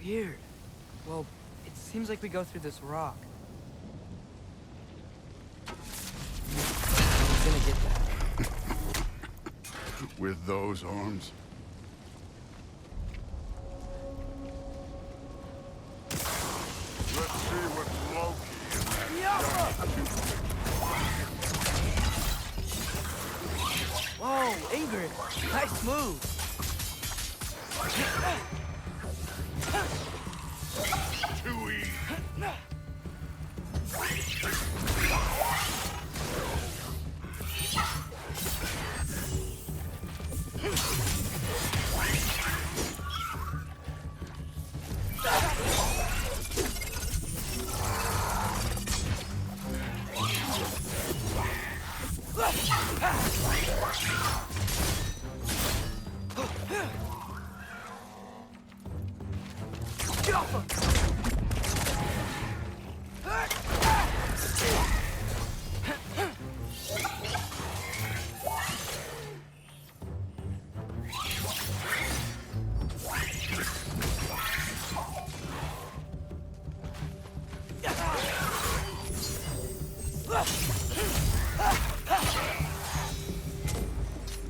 Weird. Well, it seems like we go through this rock. I'm gonna get that. With those arms? Let's see what Loki is. Whoa, Ingrid! Nice move! Too easy. Get off him!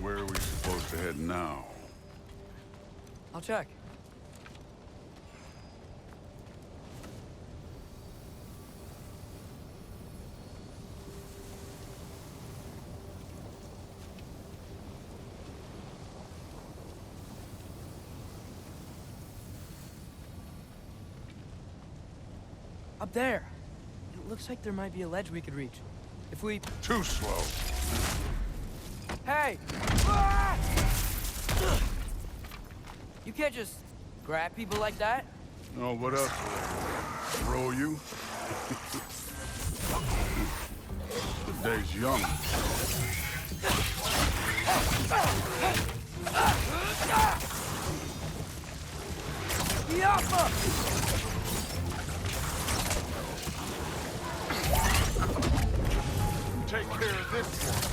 Where are we supposed to head now? I'll check. Up there. It looks like there might be a ledge we could reach. If we... Too slow. Hey! Ah! You can't just grab people like that. No, what else? Throw you? The day's young. Yappa! Take care of this one.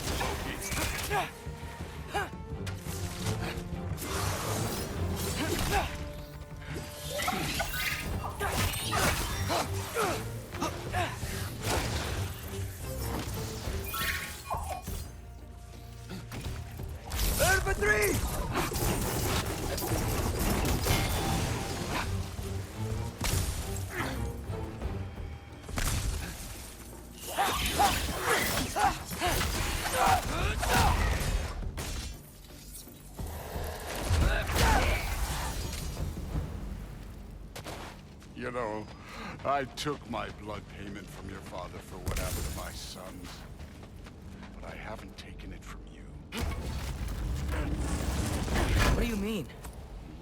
Infantry! You know, I took my blood payment from your father for what happened to my sons. But I haven't taken it from you. What do you mean?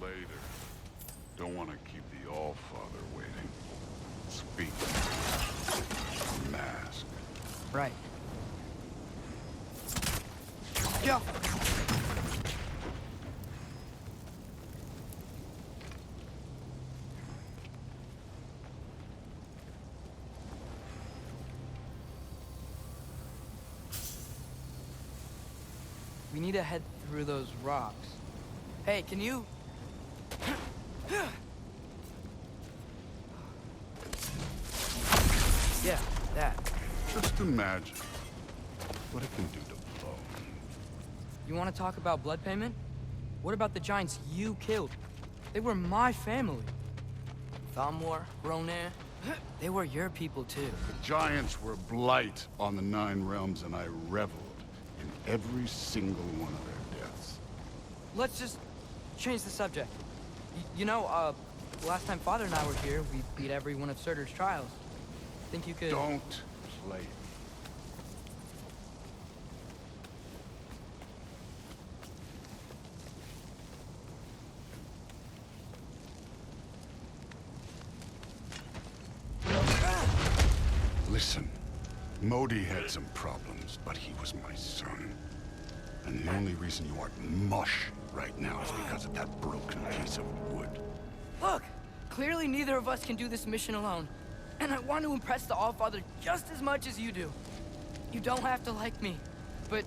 Later. Don't want to keep the All-Father waiting. Speak. Mask. Right. Yeah. We need to head through those rocks. Hey, can you... Yeah, that. Just imagine what it can do to blow. You want to talk about blood payment? What about the giants you killed? They were my family. Thamor, Ronan, they were your people too. The giants were blight on the 9 realms, and I reveled in every single one of their deaths. Let's just change the subject. You know, last time Father and I were here, we beat every one of Surtur's trials. Think you could... Don't play. Listen, Modi had some problems, but he was my son. And the only reason you aren't mush right now is because of that broken piece of wood. Look! Clearly neither of us can do this mission alone. And I want to impress the All-Father just as much as you do. You don't have to like me, but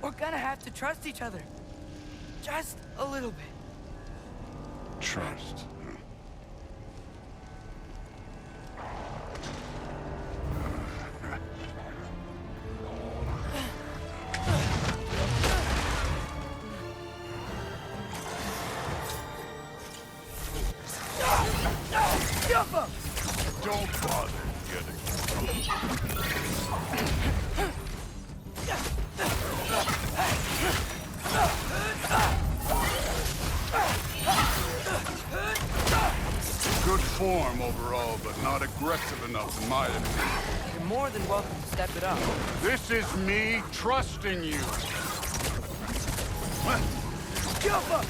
we're gonna have to trust each other. Just a little bit. Trust, huh? form overall, but not aggressive enough in my opinion. You're more than welcome to step it up. This is me trusting you. Jump up!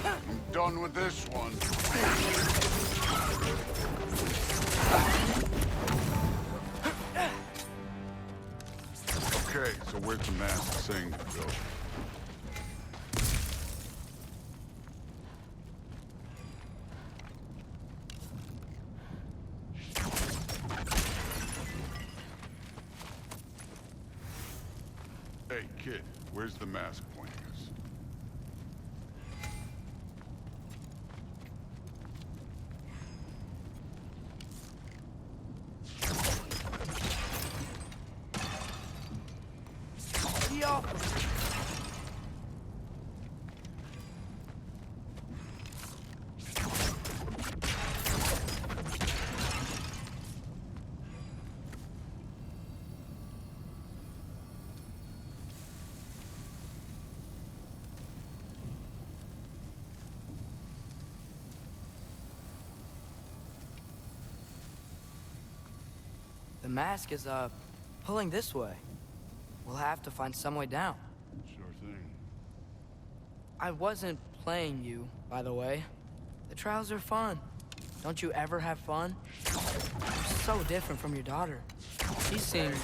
I'm done with this one. Okay, so where's the masked thing go? Hey, kid, where's the mask pointing us? Yo! The mask is, pulling this way. We'll have to find some way down. Sure thing. I wasn't playing you, by the way. The trials are fun. Don't you ever have fun? You're so different from your daughter. She seemed...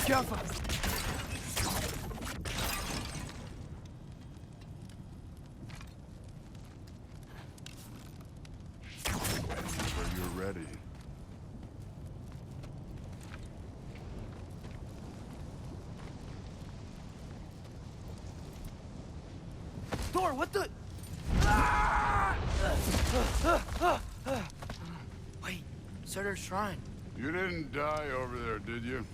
Jump! So you're ready. Thor, what the... Wait, Surtur's shrine. You didn't die over there, did you?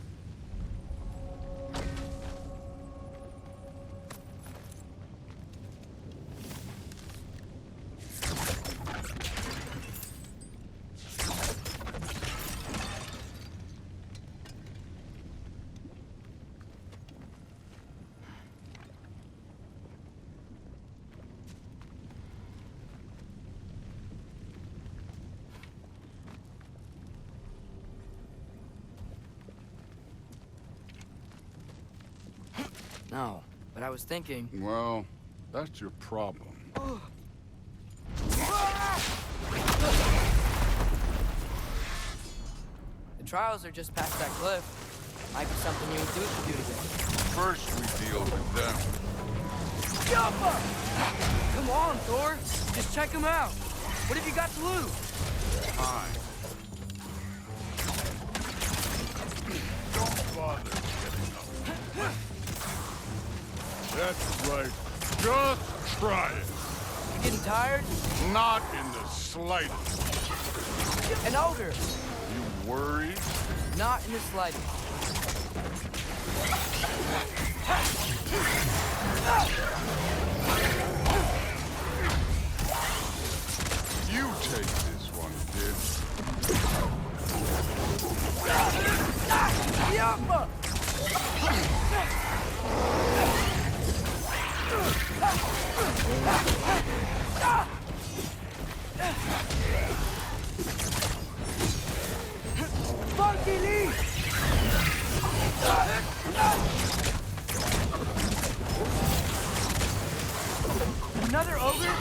No, but I was thinking... Well, that's your problem. The trials are just past that cliff. Might be something you and Duke could do together. First we deal with them. Jump up! Come on, Thor. Just check them out. What have you got to lose? Fine. Don't bother getting up. That's right. Just try it. You getting tired? Not in the slightest. An ogre. You worried? Not in the slightest. You take this one, kid. Yup! Funky leaf! Another ogre?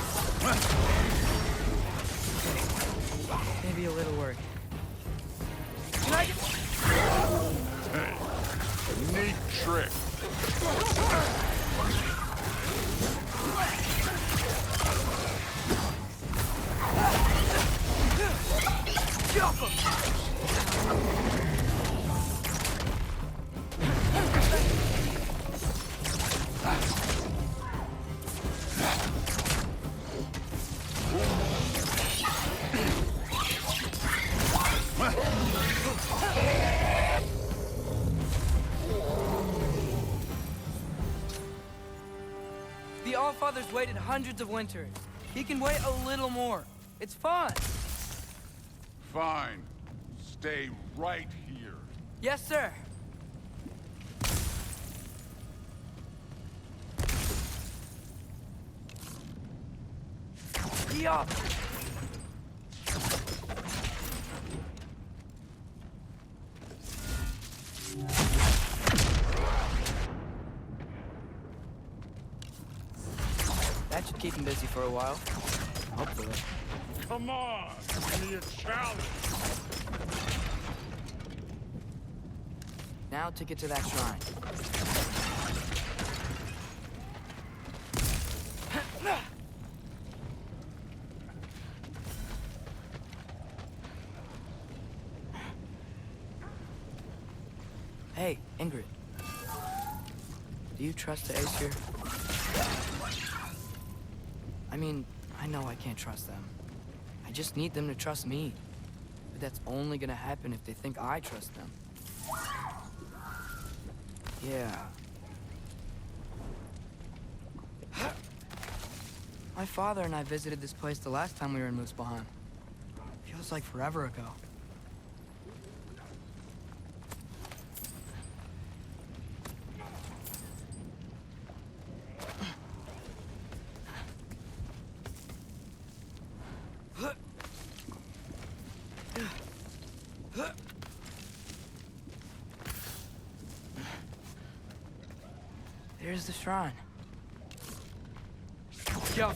Maybe a little work. Can I just... Hey, neat trick. Jump him! The Allfather's waited hundreds of winters. He can wait a little more. It's fun. Fine. Stay right here. Yes, sir. Yeah. That should keep him busy for a while. Hopefully. Come on, give me a challenge. Now to get to that shrine. Hey, Ingrid. Do you trust the Ace here? I mean, I know I can't trust them. I just need them to trust me. But that's only gonna happen if they think I trust them. Yeah. My father and I visited this place the last time we were in Muspelheim. Feels like forever ago. There's the shrine. Go.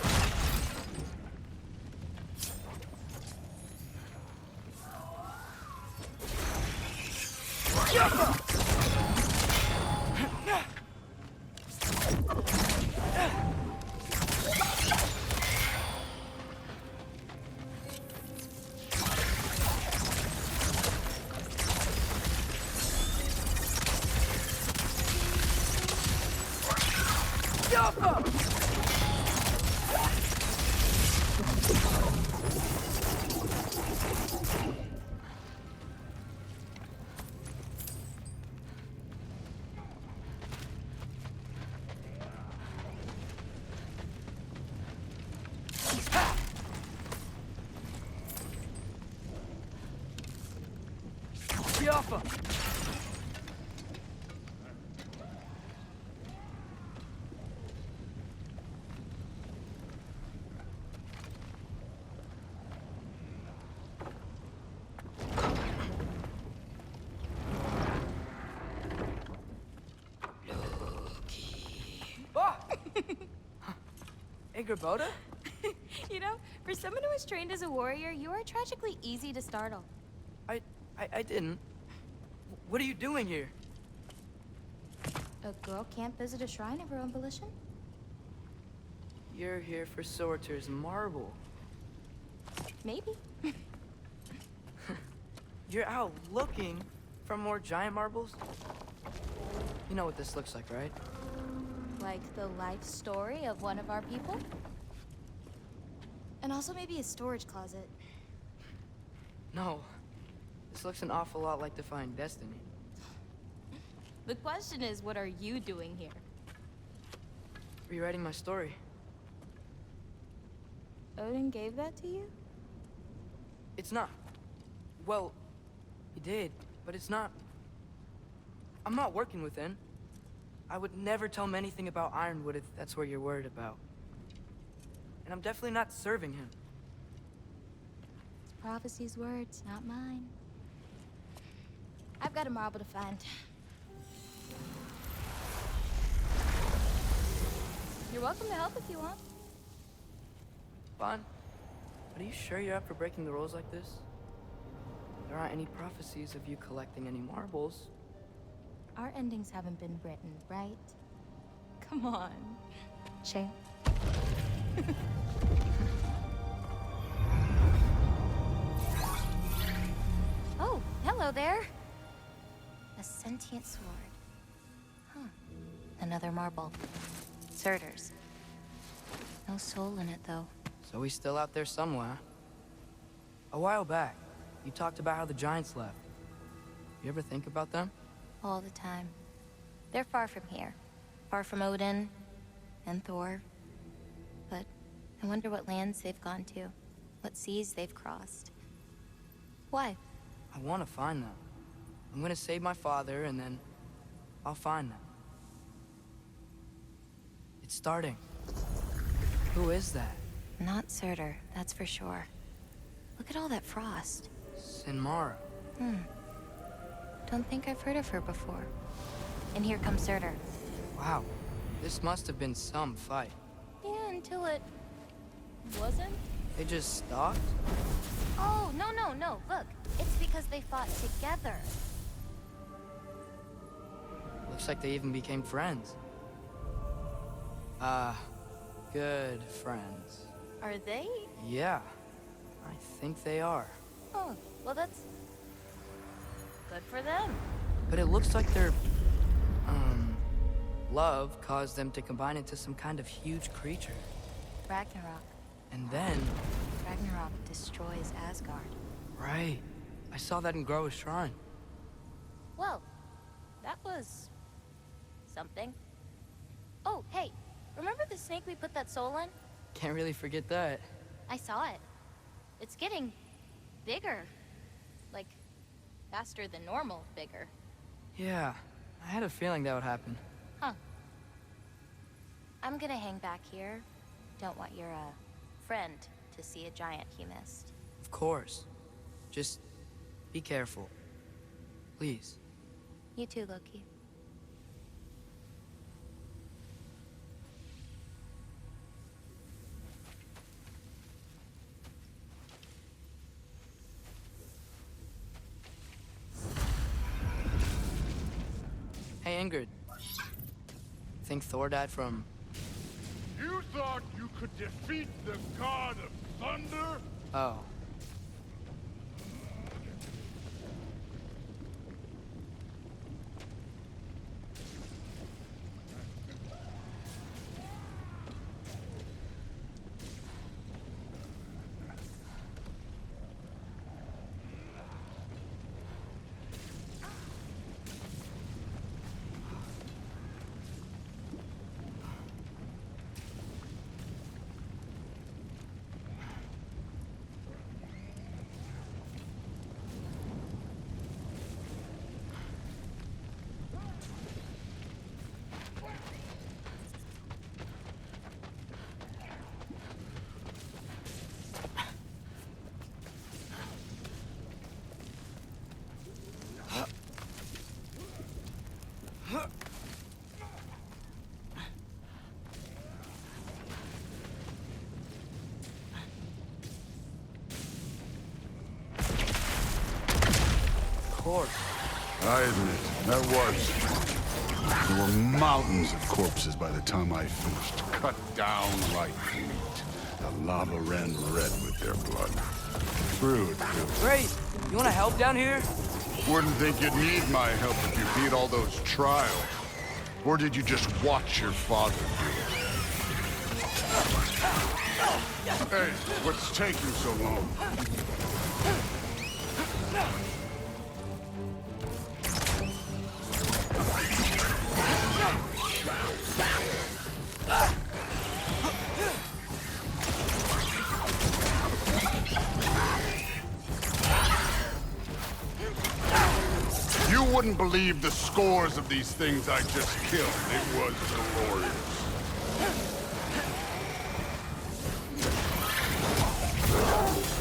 Yaffa! Boda? You know, for someone who was trained as a warrior, you are tragically easy to startle. I didn't. What are you doing here? A girl can't visit a shrine of her own volition? You're here for Sorter's marble. Maybe. You're out looking for more giant marbles? You know what this looks like, right? Like the life story of one of our people? And also maybe a storage closet. No. This looks an awful lot like Defying Destiny. The question is, what are you doing here? Rewriting my story. Odin gave that to you? It's not. Well, he did, but it's not. I'm not working with him. I would never tell him anything about Ironwood if that's what you're worried about. And I'm definitely not serving him. It's prophecy's words, not mine. I've got a marble to find. You're welcome to help if you want. Fine. But are you sure you're up for breaking the rules like this? There aren't any prophecies of you collecting any marbles. Our endings haven't been written, right? Come on. Shay. Oh, hello there. A sentient sword. Huh. Another marble. Surtur's. No soul in it, though. So he's still out there somewhere. A while back, you talked about how the giants left. You ever think about them? All the time. They're far from here. Far from Odin and Thor. But I wonder what lands they've gone to. What seas they've crossed. Why? I want to find them. I'm gonna save my father, and then I'll find them. It's starting. Who is that? Not Surtur, that's for sure. Look at all that frost. Sinmara. Don't think I've heard of her before. And here comes Surtur. Wow. This must have been some fight. Yeah, until it... wasn't? They just stopped? Oh, no. Look, it's because they fought together. Looks like they even became friends. Good friends. Are they? Yeah, I think they are. Oh, well that's... good for them. But it looks like their, love caused them to combine into some kind of huge creature. Ragnarok. And then... Ragnarok destroys Asgard. Right. I saw that in Groa's shrine. Well, that was... something. Oh, hey, remember the snake we put that soul in? Can't really forget that. I saw it. It's getting... bigger. Like, faster than normal bigger. Yeah, I had a feeling that would happen. Huh. I'm gonna hang back here. Don't want your, friend to see a giant he missed. Of course. Just be careful. Please. You too, Loki. Hey, Ingrid. Think Thor died from... You thought you could defeat the god of thunder? Oh. Course. I admit, that was. There were mountains of corpses by the time I finished. Cut down like meat. The lava ran red with their blood. True. Great! You wanna help down here? Wouldn't think you'd need my help if you beat all those trials. Or did you just watch your father do it? Hey, what's taking so long? You wouldn't believe the scores of these things I just killed. It was glorious.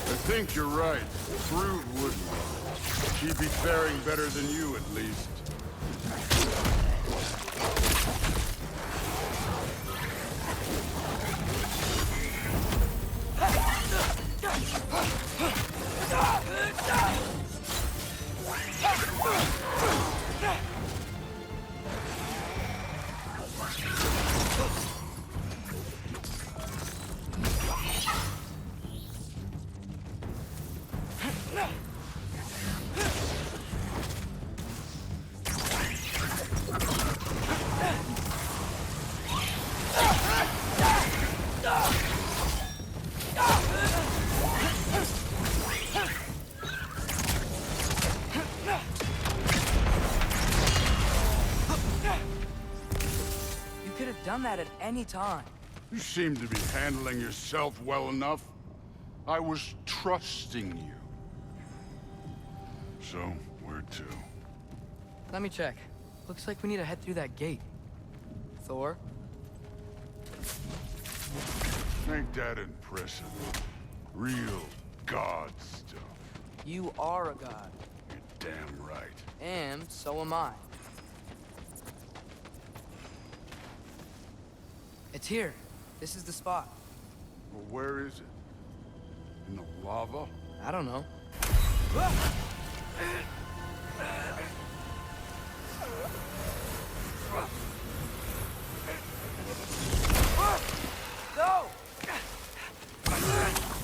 I think you're right. Thrud wouldn't. She'd be faring better than you, at least. Done that at any time. You seem to be handling yourself well enough. I was trusting you. So, where to? Let me check. Looks like we need to head through that gate. Thor? Ain't that impressive? Real god stuff. You are a god. You're damn right. And so am I. It's here. This is the spot. Well, where is it? In the lava? I don't know.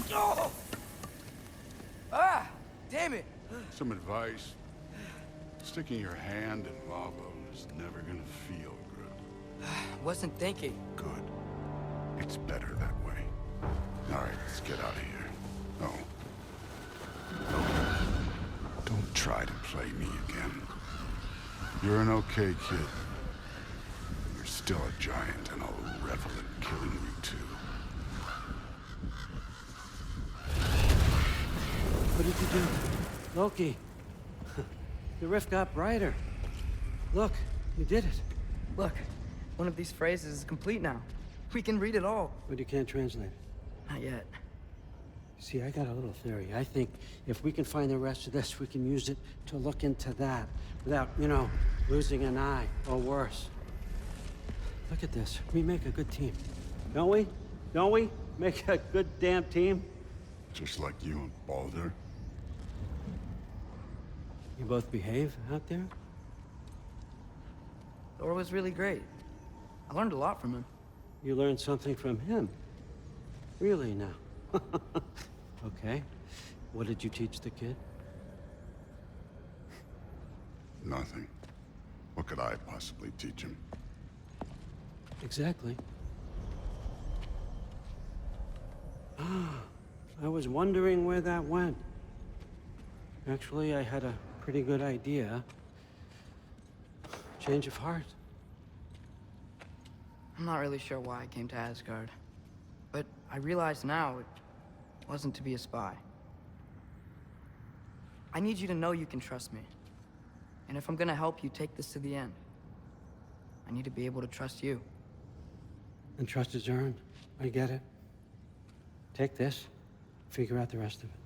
No! Ah! Damn it! Some advice. Sticking your hand in lava is never gonna feel good. Wasn't thinking. Good. It's better that way. All right, let's get out of here. Oh. Don't try to play me again. You're an okay kid. You're still a giant, and I'll revel in killing you too. What did you do? Loki. The rift got brighter. Look, you did it. Look, one of these phrases is complete now. We can read it all. But you can't translate it. Not yet. See, I got a little theory. I think if we can find the rest of this, we can use it to look into that without, you know, losing an eye or worse. Look at this. We make a good team. Don't we? Don't we? Make a good damn team? Just like you and Baldur. You both behave out there? Thor was really great. I learned a lot from him. You learned something from him? Really now? Okay. What did you teach the kid? Nothing. What could I possibly teach him? Exactly. Ah, I was wondering where that went. Actually, I had a pretty good idea. Change of heart. I'm not really sure why I came to Asgard. But I realize now it wasn't to be a spy. I need you to know you can trust me. And if I'm gonna help you take this to the end, I need to be able to trust you. And trust is earned. I get it. Take this, figure out the rest of it.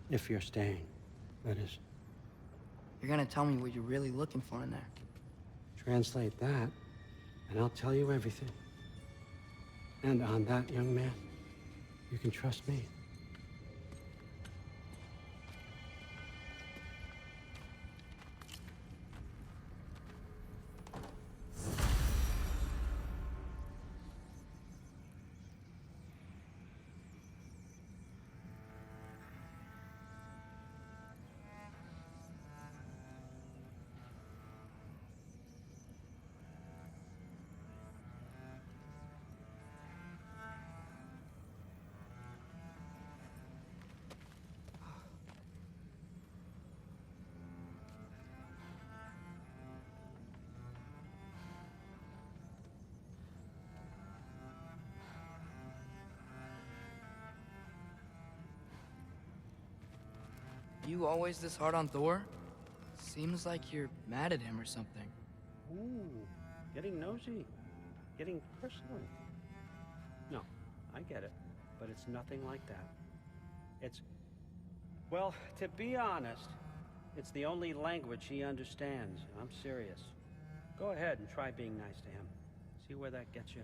If you're staying, that is. You're gonna tell me what you're really looking for in there. Translate that, and I'll tell you everything. And on that, young man, you can trust me. You always this hard on Thor? Seems like you're mad at him or something. Ooh, getting nosy. Getting personal. No, I get it. But it's nothing like that. It's... Well, to be honest, it's the only language he understands. I'm serious. Go ahead and try being nice to him. See where that gets you.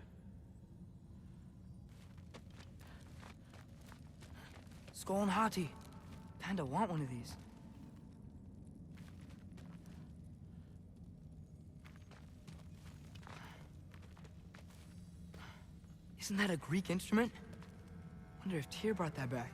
Skull and Hati. Kinda want one of these. Isn't that a Greek instrument? Wonder if Tyr brought that back.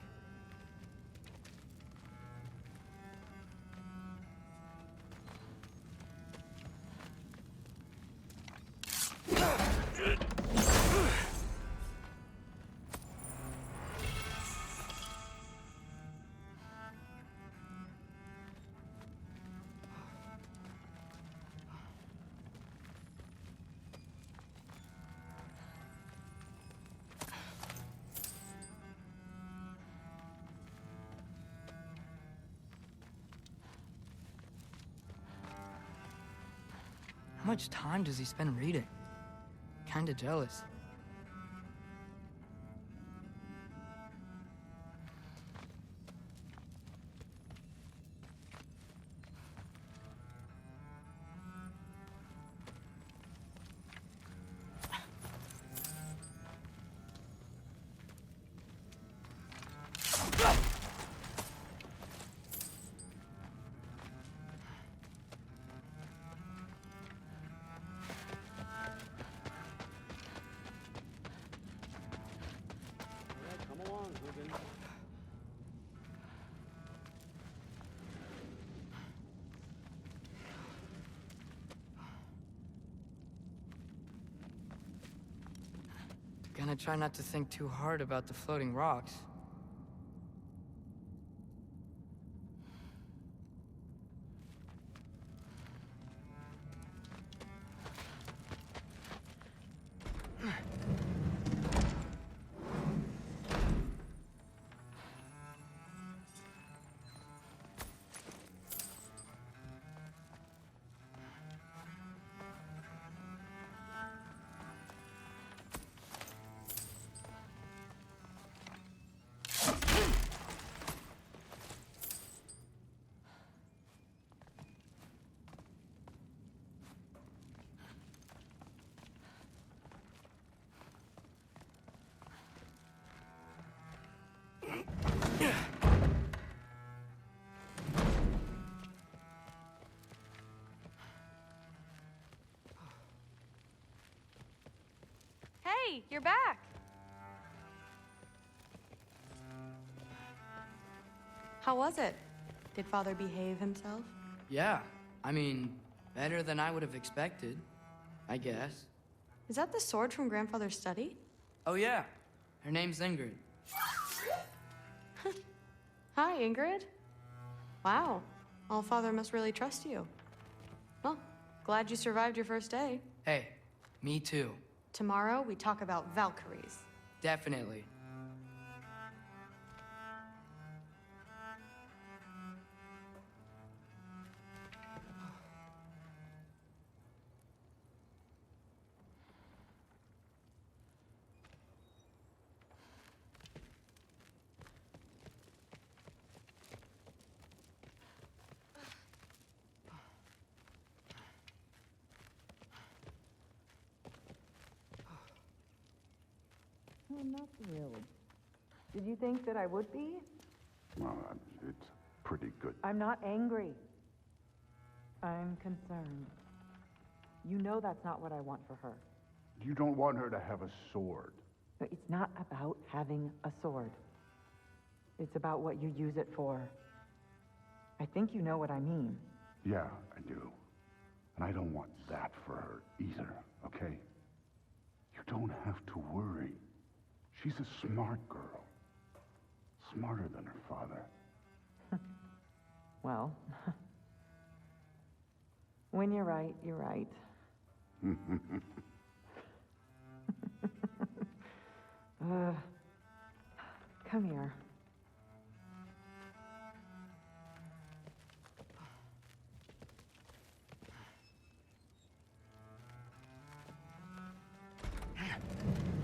How much time does he spend reading? Kinda jealous. I try not to think too hard about the floating rocks. Hey, you're back! How was it? Did Father behave himself? Yeah, I mean, better than I would have expected, I guess. Is that the sword from Grandfather's study? Oh yeah, her name's Ingrid. Hi, Ingrid. Wow, All-Father must really trust you. Well, glad you survived your first day. Hey, me too. Tomorrow, we talk about Valkyries. Definitely. I'm not thrilled. Did you think that I would be? Well, it's pretty good. I'm not angry. I'm concerned. You know that's not what I want for her. You don't want her to have a sword. No, it's not about having a sword. It's about what you use it for. I think you know what I mean. Yeah, I do. And I don't want that for her either, okay? You don't have to worry. She's a smart girl. Smarter than her father. Well, when you're right, you're right. Come here.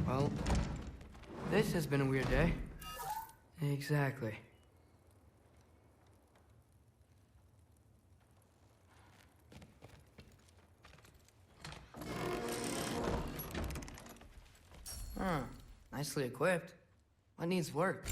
Well, this has been a weird day. Exactly. Huh. Nicely equipped. What needs work?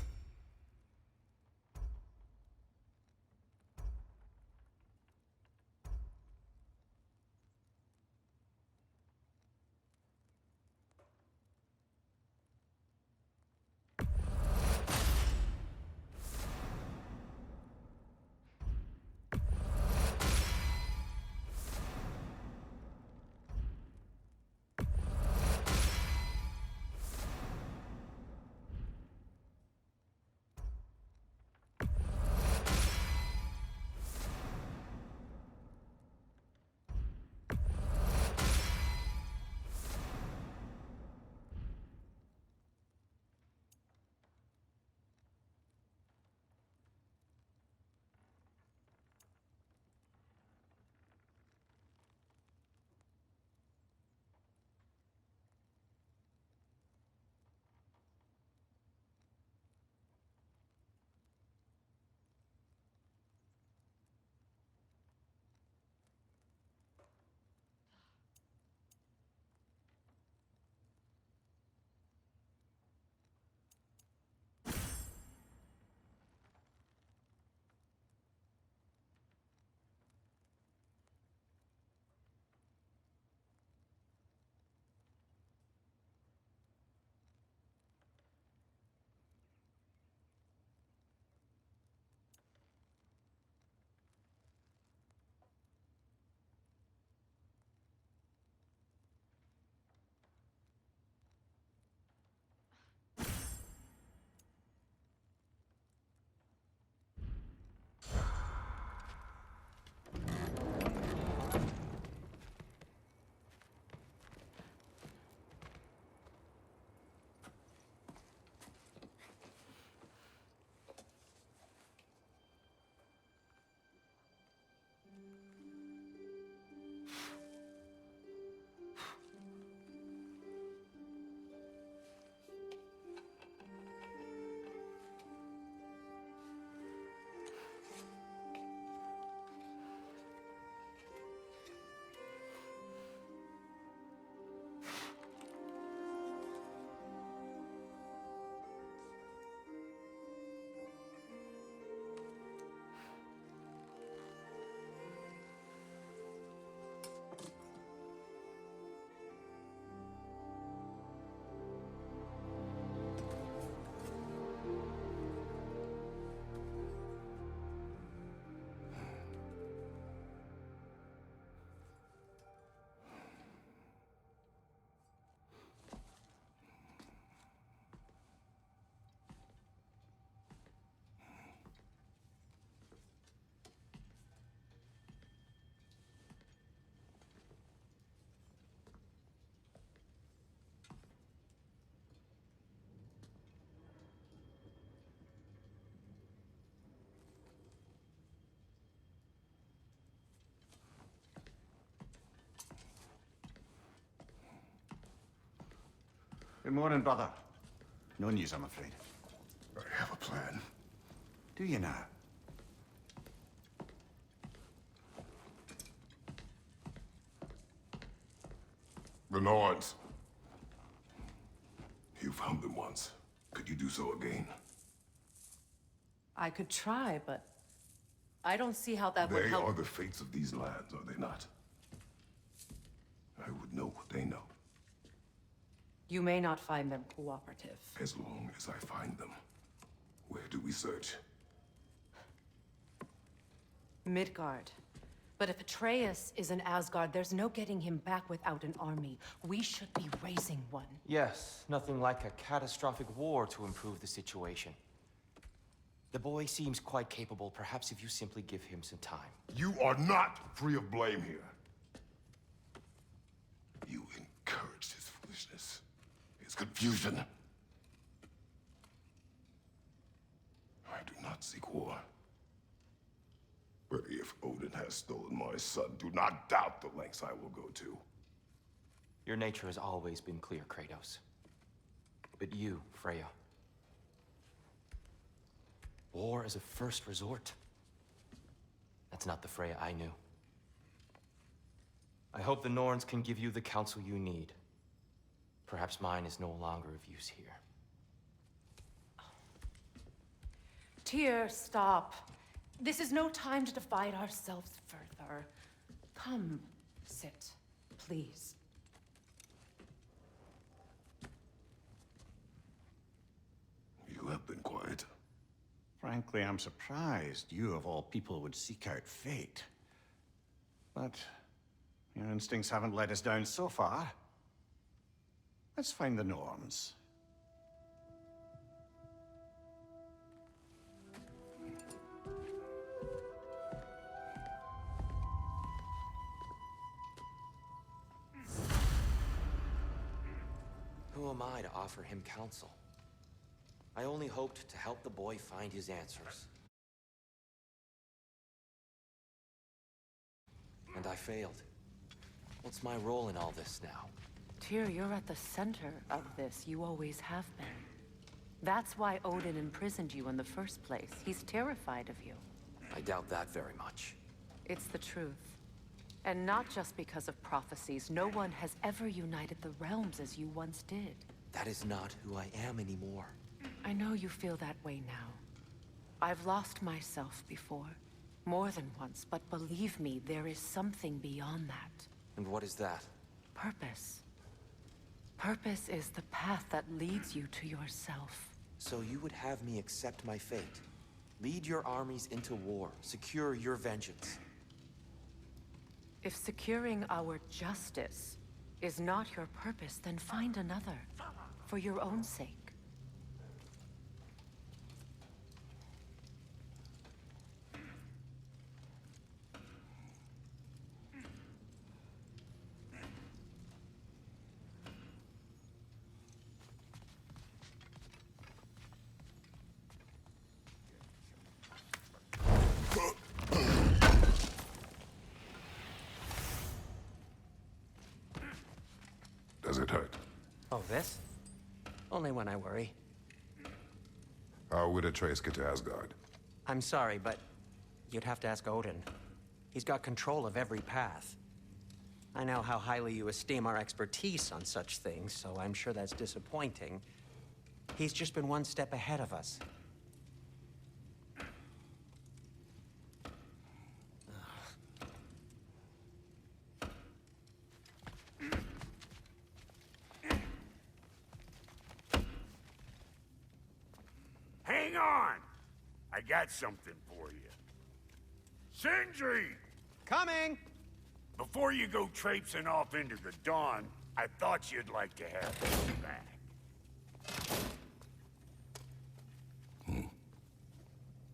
Good morning, brother. No news, I'm afraid. I have a plan. Do you now? The Nords. You found them once. Could you do so again? I could try, but I don't see how that would They help. are the fates of these lands, are they not? I would know what they know, You may not find them cooperative. as long as I find them. Where do we search? Midgard. But if Atreus is in Asgard, there's no getting him back without an army. We should be raising one. Yes, nothing like a catastrophic war to improve the situation. The boy seems quite capable. Perhaps if you simply give him some time. You are not free of blame here. You encouraged his foolishness, his confusion. I do not seek war. But if Odin has stolen my son, do not doubt the lengths I will go to. Your nature has always been clear, Kratos. But you, Freya. War as a first resort. That's not the Freya I knew. I hope the Norns can give you the counsel you need. Perhaps mine is no longer of use here. Tyr, stop. This is no time to divide ourselves further. Come, sit, please. You have been quiet. Frankly, I'm surprised you, of all people, would seek out fate. But your instincts haven't let us down so far. Let's find the Norns. Who am I to offer him counsel? I only hoped to help the boy find his answers. And I failed. What's my role in all this now? Tyr, you're at the center of this. You always have been. That's why Odin imprisoned you in the first place. He's terrified of you. I doubt that very much. It's the truth. And not just because of prophecies. No one has ever united the realms as you once did. That is not who I am anymore. I know you feel that way now. I've lost myself before. More than once, but believe me, there is something beyond that. And what is that? Purpose. Purpose is the path that leads you to yourself. So you would have me accept my fate? Lead your armies into war, secure your vengeance. If securing our justice is not your purpose, then find another, for your own sake. Does it hurt? Oh, this? Only when I worry. How would Atreus get to Asgard? I'm sorry, but you'd have to ask Odin. He's got control of every path. I know how highly you esteem our expertise on such things, so I'm sure that's disappointing. He's just been one step ahead of us. Hang on! I got something for you. Sindri! Coming! Before you go traipsing off into the dawn, I thought you'd like to have this back.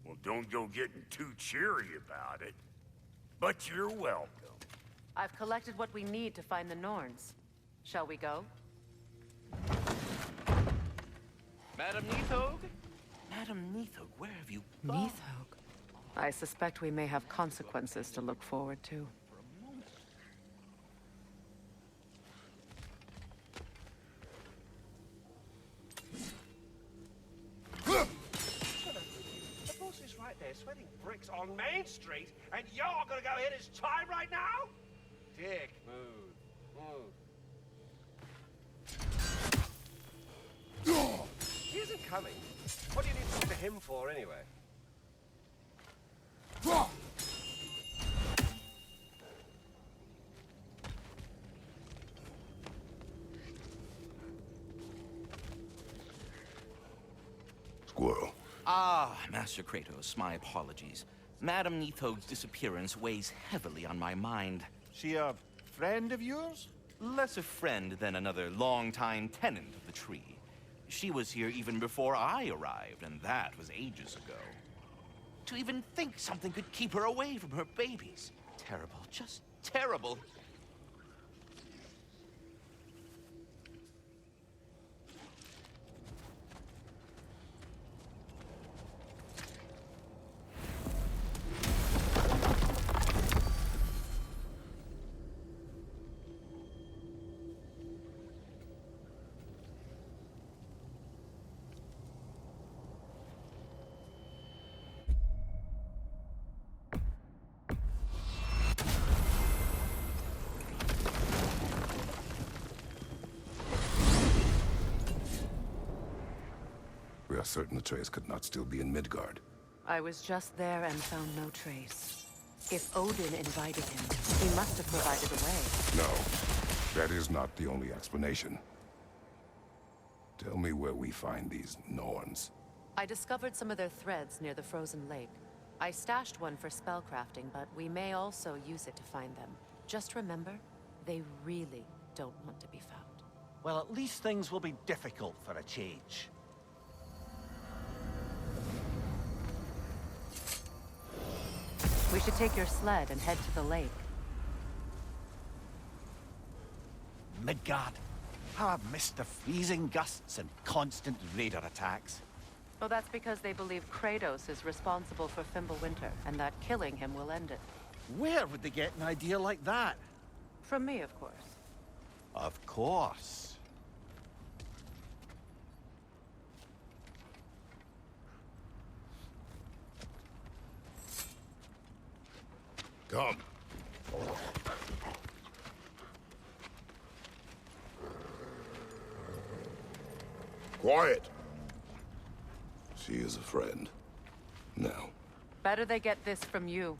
Well, don't go getting too cheery about it. But you're welcome. I've collected what we need to find the Norns. Shall we go? Madam Neathog? Madam Neathog, where have you gone? Neathog. I suspect we may have consequences to look forward to. on Main Street, and you're gonna go hit his time right now? Dick move. He isn't coming. What do you need to talk to him for, anyway? Squirrel. Ah, Master Kratos, my apologies. Madame Nitho's disappearance weighs heavily on my mind. She a friend of yours? Less a friend than another longtime tenant of the tree. She was here even before I arrived, and that was ages ago. To even think something could keep her away from her babies. Terrible, just terrible. We are certain Atreus could not still be in Midgard. I was just there and found no trace. If Odin invited him, he must have provided a way. No, that is not the only explanation. Tell me where we find these Norns. I discovered some of their threads near the frozen lake. I stashed one for spellcrafting, but we may also use it to find them. Just remember, they really don't want to be found. Well, at least things will be difficult for a change. We should take your sled and head to the lake. Midgard. How I've missed the freezing gusts and constant raider attacks. Well, that's because they believe Kratos is responsible for Fimbulwinter, and that killing him will end it. Where would they get an idea like that? From me, of course. Of course. Come. Quiet. She is a friend. Now. Better they get this from you.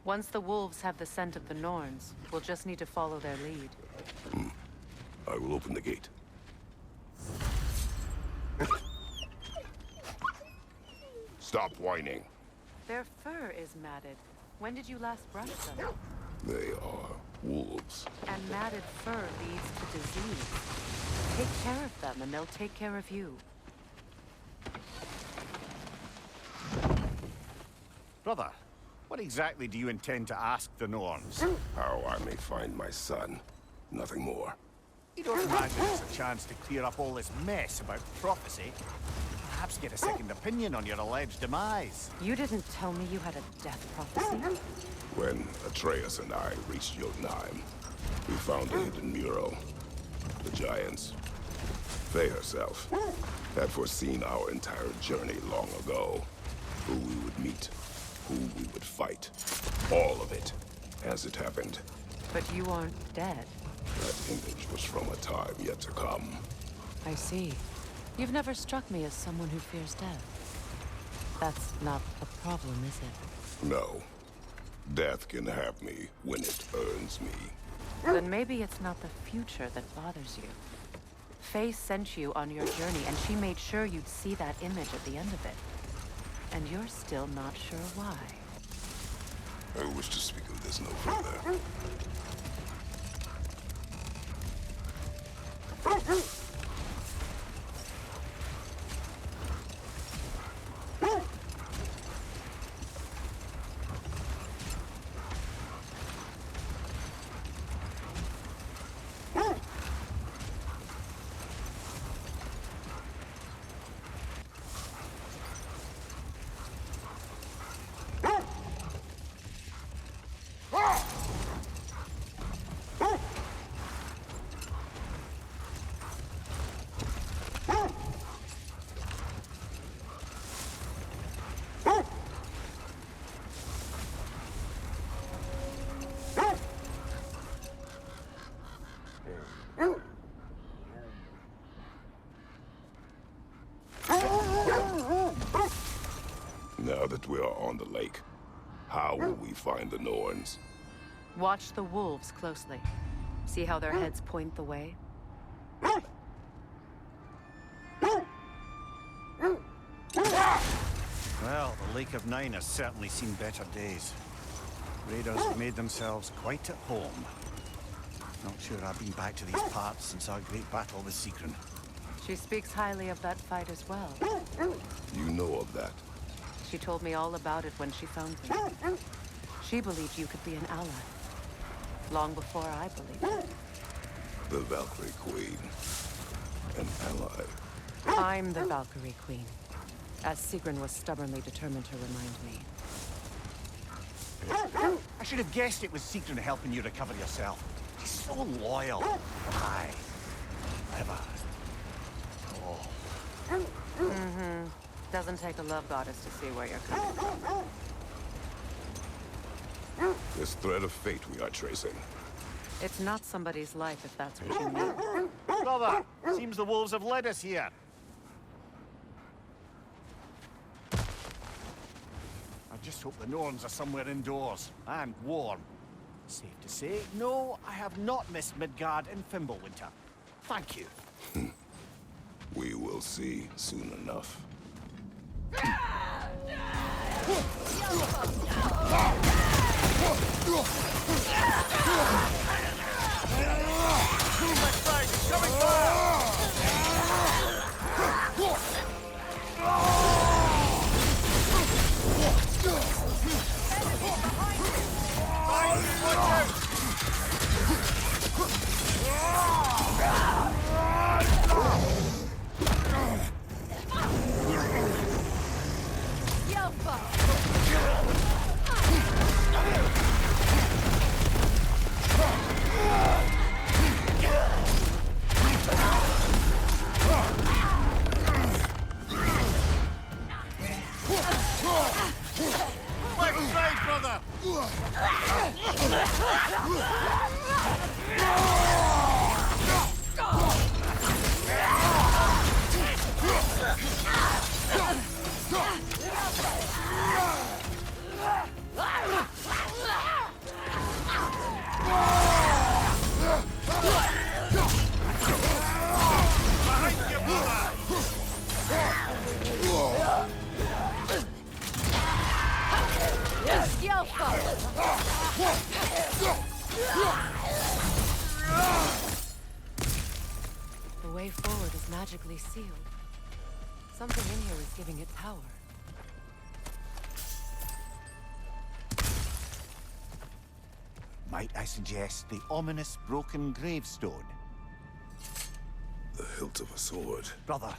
Once the wolves have the scent of the Norns, we'll just need to follow their lead. I will open the gate. Stop whining. Their fur is matted. When did you last brush them? They are wolves. And matted fur leads to disease. Take care of them, and they'll take care of you. Brother, what exactly do you intend to ask the Norns? How I may find my son. Nothing more. You don't imagine it's a chance to clear up all this mess about prophecy? Perhaps get a second opinion on your alleged demise. You didn't tell me you had a death prophecy? When Atreus and I reached Jotunheim, we found a hidden mural. The giants, Faye herself, had foreseen our entire journey long ago. Who we would meet, who we would fight. All of it, as it happened. But you aren't dead. That image was from a time yet to come. I see. You've never struck me as someone who fears death. That's not a problem, is it? No. Death can have me when it earns me. Then maybe it's not the future that bothers you. Faye sent you on your journey, and she made sure you'd see that image at the end of it. And you're still not sure why. I wish to speak of this no further. Except we are on the lake. How will we find the Norns? Watch the wolves closely. See how their heads point the way? Well, the Lake of Nine has certainly seen better days. Raiders have made themselves quite at home. Not sure I've been back to these parts since our great battle with Sigrun. She speaks highly of that fight as well. You know of that? She told me all about it when she found me. She believed you could be an ally. Long before I believed it. The Valkyrie Queen. An ally. I'm the Valkyrie Queen. As Sigrun was stubbornly determined to remind me. I should have guessed it was Sigrun helping you recover yourself. He's so loyal. Aye. Ever. Oh. Mm-hmm. Doesn't take a love goddess to see where you're coming from. This thread of fate we are tracing. It's not somebody's life, if that's what you mean. Brother, seems the wolves have led us here. I just hope the Norns are somewhere indoors and warm. Safe to say, no, I have not missed Midgard in Fimbulwinter. Thank you. We will see soon enough. The way forward is magically sealed. Something in here is giving it power. Might I suggest the ominous broken gravestone? The hilt of a sword. Brother,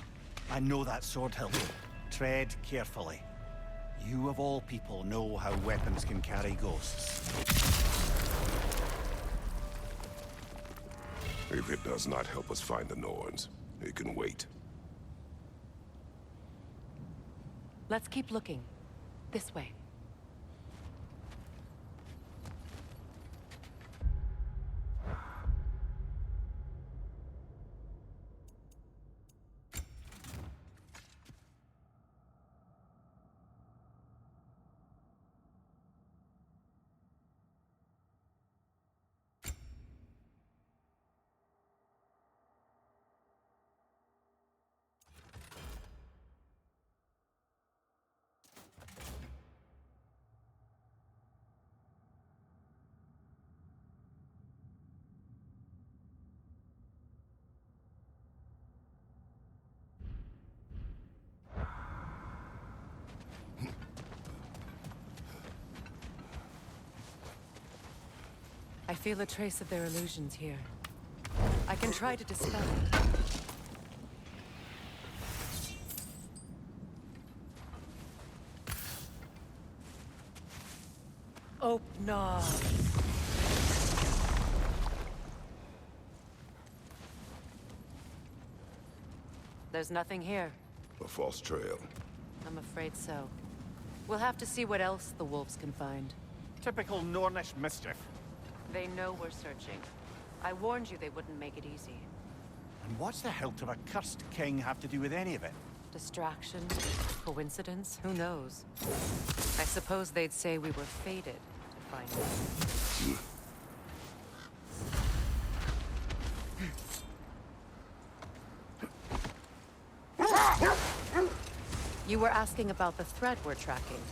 I know that sword hilt. Tread carefully. You of all people know how weapons can carry ghosts. If it does not help us find the Norns, it can wait. Let's keep looking. This way. I feel a trace of their illusions here. I can try to dispel it. Open up. There's nothing here. A false trail. I'm afraid so. We'll have to see what else the wolves can find. Typical Nornish mischief. They know we're searching. I warned you they wouldn't make it easy. And what's the hilt of a cursed king have to do with any of it? Distraction? Coincidence? Who knows? I suppose they'd say we were fated to find out. You were asking about the thread we're tracking.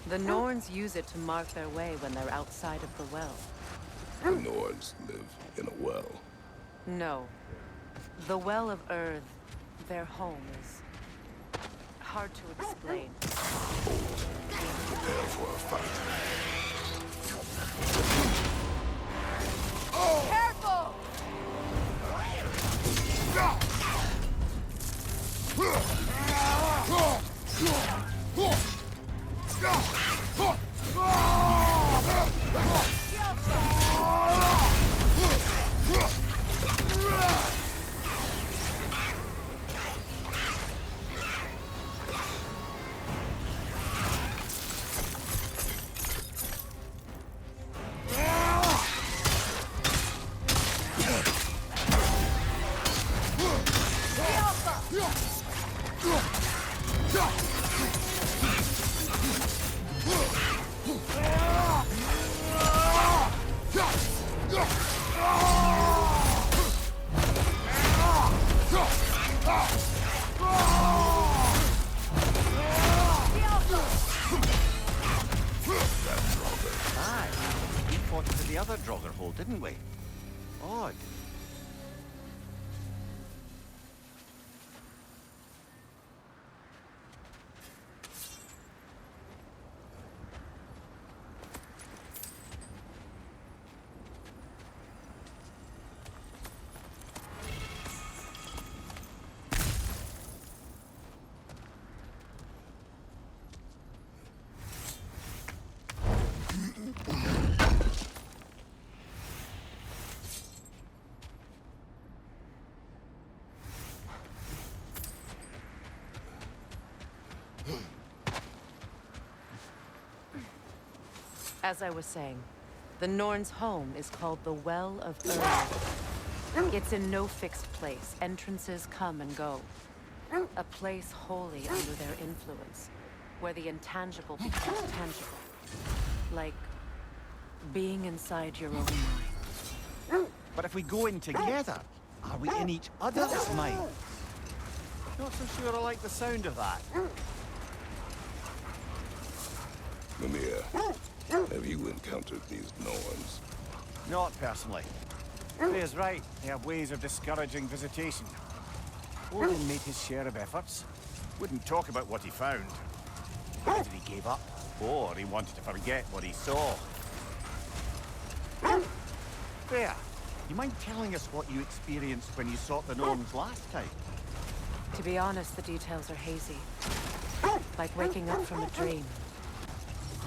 The Norns use it to mark their way when they're outside of the well. The Norns live in a well. No. The Well of Earth, their home, is hard to explain. Prepare for a fight. Careful! The other Draugr hole, didn't we? Odd. As I was saying, the Norns' home is called the Well of Earth. It's in no fixed place. Entrances come and go. A place wholly under their influence, where the intangible becomes tangible. Like being inside your own mind. But if we go in together, are we in each other's mind? Not so sure I like the sound of that. Mimir, have you encountered these Norns? Not personally. Freya's right. They have ways of discouraging visitation. Odin made his share of efforts. Wouldn't talk about what he found. Either he gave up, or he wanted to forget what he saw. Freya, you mind telling us what you experienced when you sought the Norns last time? To be honest, the details are hazy. Like waking up from a dream.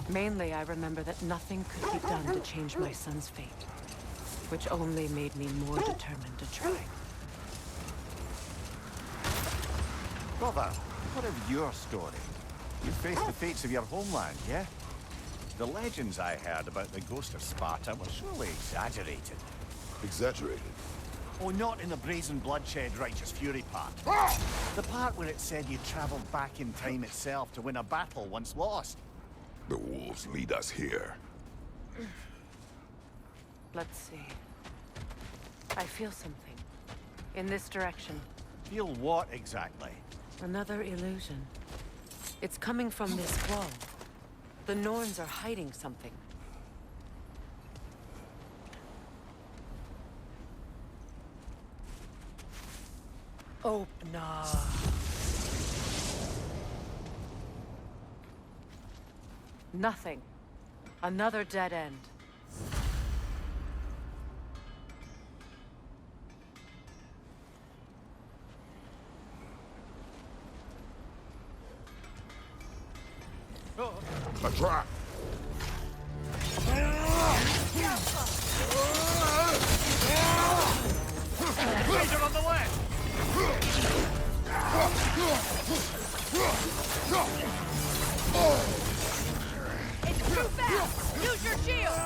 Mainly, I remember that nothing could be done to change my son's fate. Which only made me more determined to try. Brother, what of your story? You faced the fates of your homeland, yeah? The legends I heard about the ghost of Sparta were surely exaggerated. Exaggerated? Oh, not in the brazen bloodshed righteous fury part. The part where it said you traveled back in time itself to win a battle once lost. The wolves lead us here. Let's see. I feel something. In this direction. Feel what exactly? Another illusion. It's coming from this wall. The Norns are hiding something. Open up. Nothing. Another dead end. A trap! Laser on the left! It's too fast! Use your shield!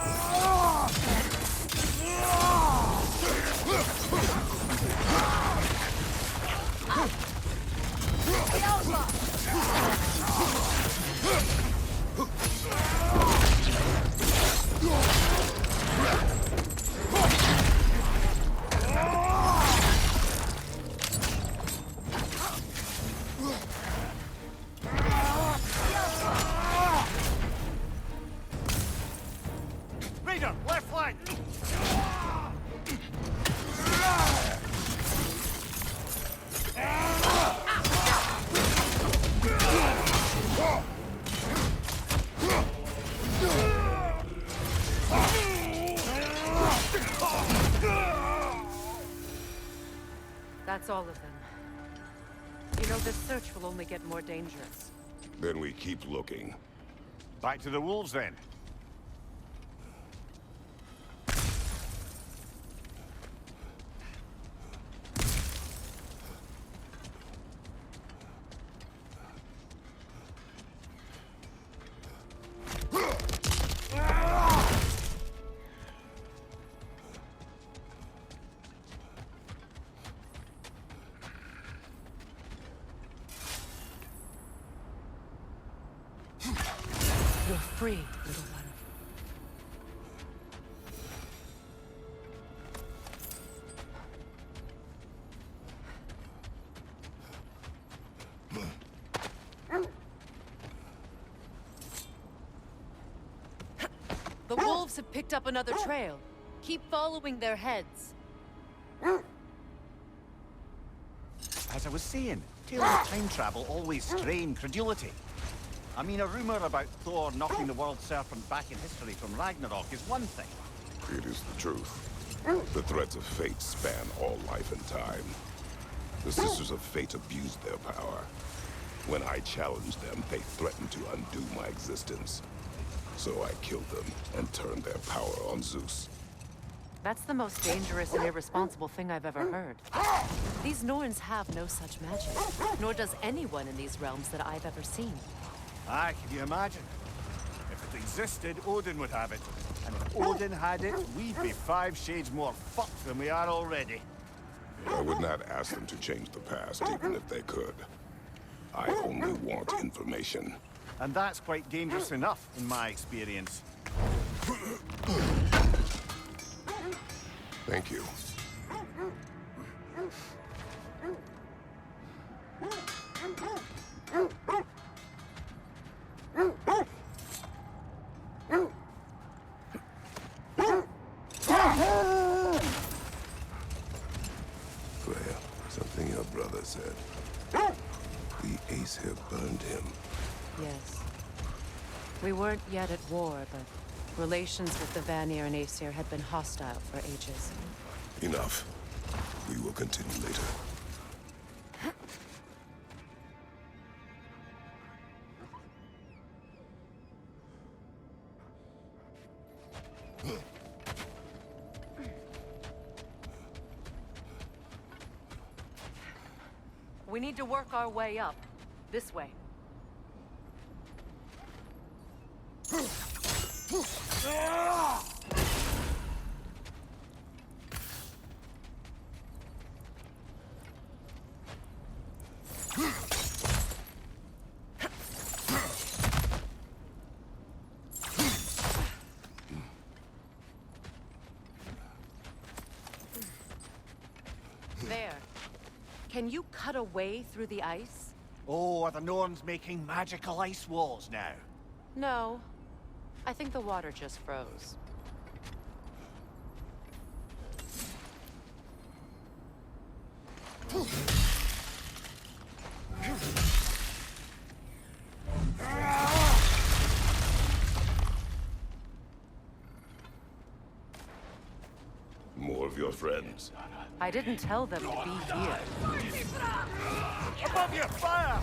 The search will only get more dangerous. Then we keep looking. Back to the wolves, then. You're free, little one. The wolves have picked up another trail. Keep following their heads. As I was saying, tales of time travel always strain credulity. I mean, a rumor about Thor knocking the world serpent back in history from Ragnarok is one thing. It is the truth. The threads of fate span all life and time. The Sisters of Fate abused their power. When I challenged them, they threatened to undo my existence. So I killed them and turned their power on Zeus. That's the most dangerous and irresponsible thing I've ever heard. These Norns have no such magic, nor does anyone in these realms that I've ever seen. Aye, can you imagine? If it existed, Odin would have it. And if Odin had it, we'd be 5 shades more fucked than we are already. I would not ask them to change the past, even if they could. I only want information. And that's quite dangerous enough, in my experience. Thank you. Freya, something your brother said. The Ace here burned him. Yes. We weren't yet at war, but relations with the Vanir and Aesir had been hostile for ages. Enough. We will continue later. We need to work our way up. This way. There. Can you cut a way through the ice? Oh, are the Norns making magical ice walls now? No. I think the water just froze. More of your friends. I didn't tell them to be here. Above you, fire!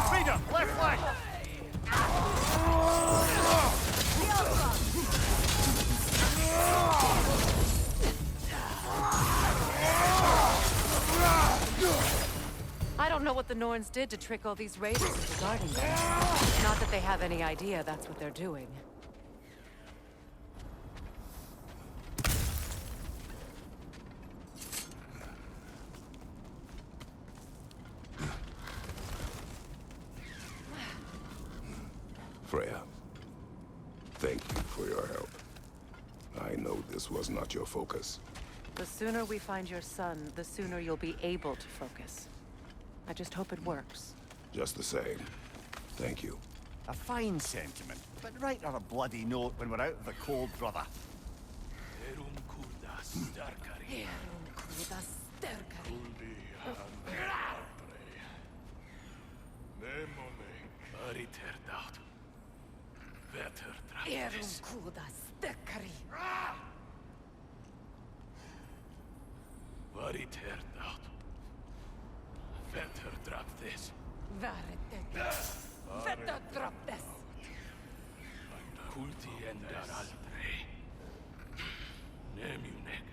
Freedom, left flank! I don't know what the Norns did to trick all these raiders into guarding them. Not that they have any idea that's what they're doing. Freya, thank you for your help. I know this was not your focus. The sooner we find your son, the sooner you'll be able to focus. I just hope it works. Just the same. Thank you. A fine sentiment, but write on a bloody note when we're out of the cold, brother. Erum kuda stekkari. Variteertaut. Vetter draptes. Vetter droppes. Kulti endar altre. Nemunek.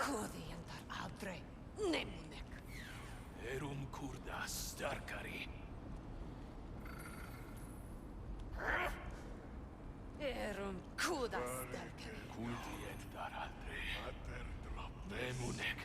Kudi endar altre. Nemunek. Erum kurda starkari. Erum kudas starkari. Kulti endar altre. Nemunek.